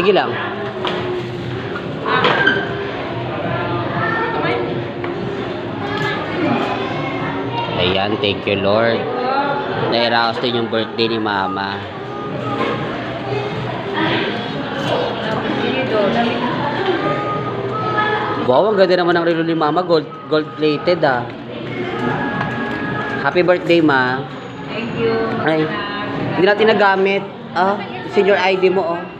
Sige lang. Ayan, thank you Lord. Nairaos din yung birthday ni Mama. Wow, ang ganda naman ng relo ni Mama. Gold plated ah. Happy birthday, Ma. Thank you. Ay, hindi natin nagamit. Ah, senior ID mo oh.